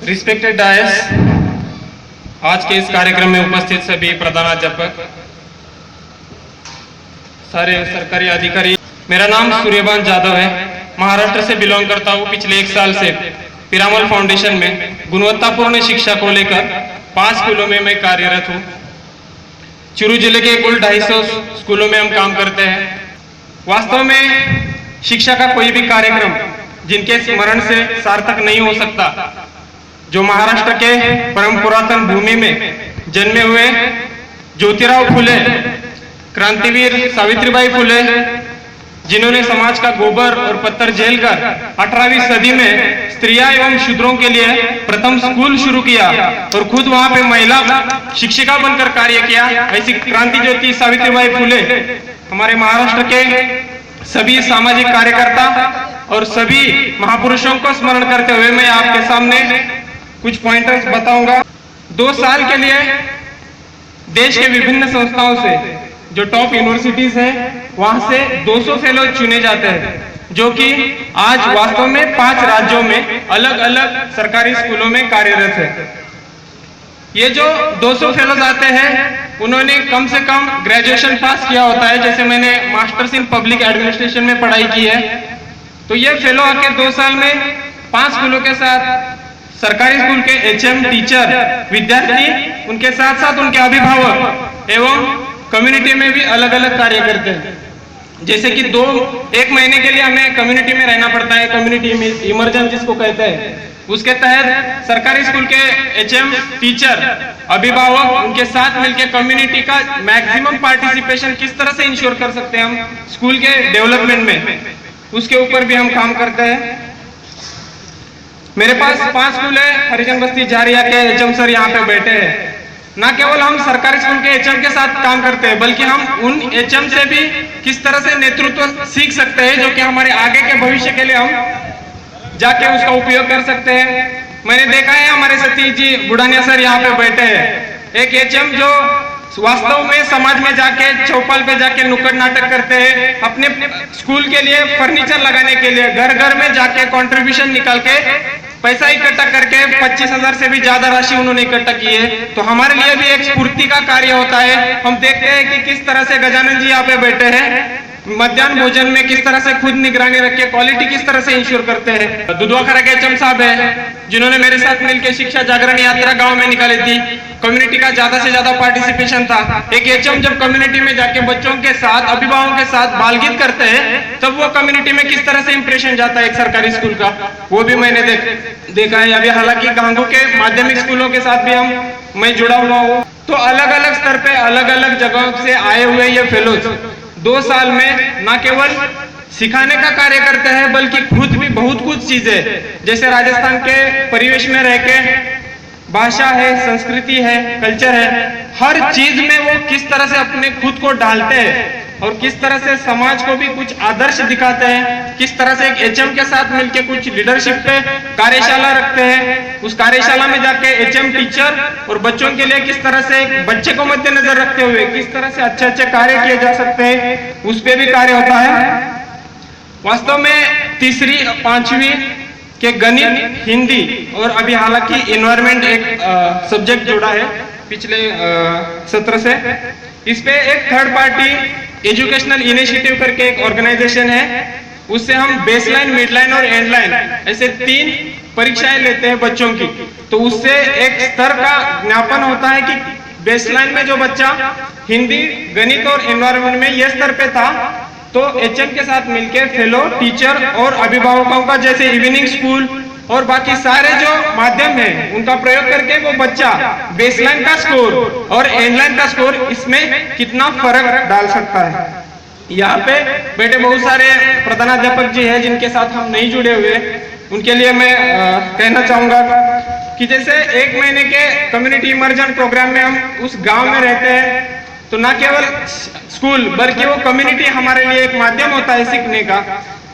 Respected DISE, आज के इस कार्यक्रम में उपस्थित सभी प्रधानाध्यापक, सारे सरकारी अधिकारी, मेरा नाम सूर्यभान जाधव है। महाराष्ट्र से बिलोंग करता हूँ। पिछले 1 साल से पीरामल फाउंडेशन में गुणवत्तापूर्ण शिक्षा को लेकर 5 स्कूलों में मैं कार्यरत हूँ। चूरू जिले के कुल 250 स्कूलों में हम काम करते हैं। वास्तव में शिक्षा का कोई भी कार्यक्रम जिनके स्मरण से सार्थक नहीं हो सकता। जो महाराष्ट्र के परम पुरातन भूमि में जन्मे हुए ज्योतिराव फुले, क्रांतिवीर सावित्रीबाई फुले, जिन्होंने समाज का गोबर और पत्थर झेलकर 18वीं सदी में स्त्रियां एवं शूद्रों के लिए प्रथम स्कूल शुरू किया और खुद वहां पे महिला शिक्षिका बनकर कार्य किया, ऐसी क्रांति ज्योति सावित्रीबाई फुले हमारे महाराष्ट्र के सभी सामाजिक कार्यकर्ता और सभी महापुरुषों को स्मरण करते हुए मैं आपके सामने कुछ पॉइंटर्स बताऊंगा। 2 साल के लिए देश के विभिन्न संस्थाओं से, जो टॉप यूनिवर्सिटीज हैं, वहां से 200 फेलो चुने जाते हैं, जो कि आज वास्तव में 5 राज्यों में अलग अलग सरकारी स्कूलों में कार्यरत है। ये जो 200 फेलोज आते हैं, उन्होंने कम से कम ग्रेजुएशन पास किया होता है। जैसे मैंने मास्टर्स इन पब्लिक एडमिनिस्ट्रेशन में पढ़ाई की है, तो ये फेलो आके 2 साल में 5 स्कूलों के साथ, सरकारी स्कूल के HM, टीचर, विद्यार्थी, उनके साथ साथ उनके अभिभावक एवं कम्युनिटी में भी अलग अलग कार्य करते हैं। जैसे कि 1 महीने के लिए हमें कम्युनिटी में रहना पड़ता है, कम्युनिटी इमरजेंसी जिसको कहते हैं। उसके तहत सरकारी स्कूल के HM, टीचर, अभिभावक, उनके साथ मिलकर कम्युनिटी का मैक्सिमम पार्टिसिपेशन किस तरह से इंश्योर कर सकते हैं हम स्कूल के डेवलपमेंट में, उसके ऊपर भी हम काम करते हैं। मेरे पास 5 स्कूल है। हरिजन बस्ती झारिया के HM सर यहाँ पे बैठे हैं। ना केवल हम सरकारी स्कूल के HM के साथ काम करते हैं, बल्कि हम उन HM से भी किस तरह से नेतृत्व सीख सकते हैं, जो कि हमारे आगे के भविष्य के लिए हम जाके उसका उपयोग कर सकते हैं। मैंने देखा है हमारे सतीश जी बुढ़ानिया सर यहाँ पे बैठे हैं, एक HM जो वास्तव में समाज में जाके, चौपाल पे जाके नुक्कड़ नाटक करते हैं, अपने स्कूल के लिए फर्नीचर लगाने के लिए घर घर में जाके कंट्रीब्यूशन निकाल के पैसा इकट्ठा करके 25,000 से भी ज्यादा राशि उन्होंने इकट्ठा की है। तो हमारे लिए भी एक स्फूर्ति का कार्य होता है। हम देखते हैं कि किस तरह से गजानन जी यहाँ पे बैठे हैं, मध्याह्न भोजन में किस तरह से खुद निगरानी रख के क्वालिटी किस तरह से इंश्योर करते हैं। दुधवाखरा के HM साहब है, जिन्होंने मेरे साथ मिलकर शिक्षा जागरण यात्रा गांव में निकाली थी। कम्युनिटी का ज्यादा से ज्यादा पार्टिसिपेशन था। एक HM जब कम्युनिटी में जाके बच्चों के साथ, अभिभावकों के साथ बालगीत करते हैं, तब वो कम्युनिटी में किस तरह से इंप्रेशन जाता है एक सरकारी स्कूल का, वो भी मैंने देखा है। अभी हालांकि गांगू के माध्यमिक स्कूलों के साथ भी मैं जुड़ा हुआ हूँ। तो अलग अलग स्तर पे अलग अलग जगहों से आए हुए ये फेलोज 2 साल में न केवल सिखाने का कार्य करते हैं, बल्कि खुद भी बहुत कुछ चीजें, जैसे राजस्थान के परिवेश में रह के भाषा है, संस्कृति है, कल्चर है, हर चीज में वो किस तरह से अपने खुद को डालते हैं और किस तरह से समाज को भी कुछ आदर्श दिखाते हैं, किस तरह से एक HM के साथ मिलके कुछ लीडरशिप पे कार्यशाला रखते हैं। उस कार्यशाला में जाके HM, टीचर और बच्चों के लिए किस तरह से बच्चे को मद्देनजर रखते हुए किस तरह से अच्छे अच्छे कार्य किए जा सकते हैं, उस पर भी कार्य होता है। वास्तव में 3री 5वीं के गणित, हिंदी और अभी हालांकि एनवायरमेंट एक सब्जेक्ट जोड़ा है पिछले सत्र से। इस पे एक थर्ड पार्टी एजुकेशनल इनिशिएटिव करके एक ऑर्गेनाइजेशन है, उससे हम बेसलाइन, मिडलाइन और एंडलाइन ऐसे 3 परीक्षाएं लेते हैं बच्चों की। तो उससे एक स्तर का ज्ञापन होता है कि बेसलाइन में जो बच्चा हिंदी, गणित और एनवायरमेंट में ये स्तर पे था, तो HM के साथ मिलकर फेलो, टीचर और अभिभावकों का जैसे इवनिंग स्कूल और बाकी सारे जो माध्यम है उनका प्रयोग करके वो बच्चा बेसलाइन का स्कोर और एंडलाइन का स्कोर इसमें कितना फर्क डाल सकता है। यहाँ पे बेटे बहुत सारे प्रधानाध्यापक जी हैं जिनके साथ हम नहीं जुड़े हुए, उनके लिए मैं कहना चाहूंगा कि जैसे 1 महीने के कम्युनिटी इमर्जन प्रोग्राम में हम उस गांव में रहते हैं, तो ना केवल स्कूल बल्कि वो कम्युनिटी हमारे लिए एक माध्यम होता है सीखने का।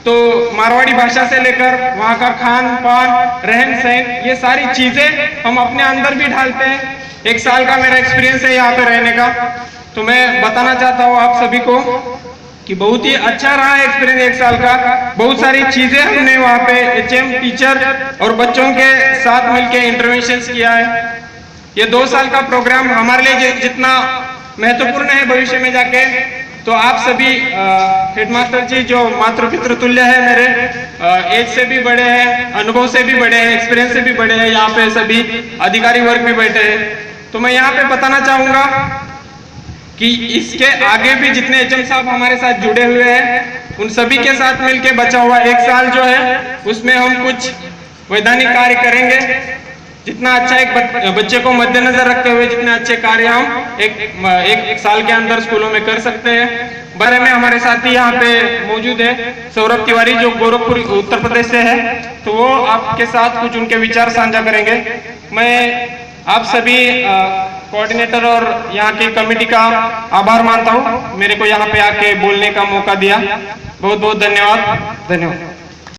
तो मारवाड़ी भाषा से लेकर वहाँ का खान पान, रहन सहन, ये सारी चीजें हम अपने अंदर भी ढालते हैं। 1 साल का मेरा एक्सपीरियंस है यहाँ पे रहने का, तो मैं बताना चाहता हूँ आप सभी को कि बहुत ही अच्छा रहा एक्सपीरियंस 1 साल का। बहुत सारी चीजें हमने वहाँ पे HM, टीचर और बच्चों के साथ मिलकर इंटरवेंशंस किया है। ये 2 साल का प्रोग्राम हमारे लिए जितना महत्वपूर्ण है भविष्य में जाके, तो आप सभी हेडमास्टर जी जो मातृ पितृ तुल्य है, मेरे एज से भी बड़े हैं, अनुभव से भी बड़े हैं, एक्सपीरियंस से भी बड़े हैं, यहाँ पे सभी अधिकारी वर्ग भी बैठे हैं। तो मैं यहाँ पे बताना चाहूंगा कि इसके आगे भी जितने एचएम साहब हमारे साथ जुड़े हुए हैं, उन सभी के साथ मिलके बचा हुआ 1 साल जो है उसमें हम कुछ वैधानिक कार्य करेंगे। जितना अच्छा एक बच्चे को मद्देनजर रखते हुए जितने अच्छे कार्य हम एक साल के अंदर स्कूलों में कर सकते हैं। बारे में हमारे साथी यहाँ पे मौजूद है सौरभ तिवारी, जो गोरखपुर उत्तर प्रदेश से है, तो वो आपके साथ कुछ उनके विचार साझा करेंगे। मैं आप सभी कोऑर्डिनेटर और यहाँ की कमेटी का आभार मानता हूँ, मेरे को यहाँ पे आके बोलने का मौका दिया। बहुत बहुत धन्यवाद।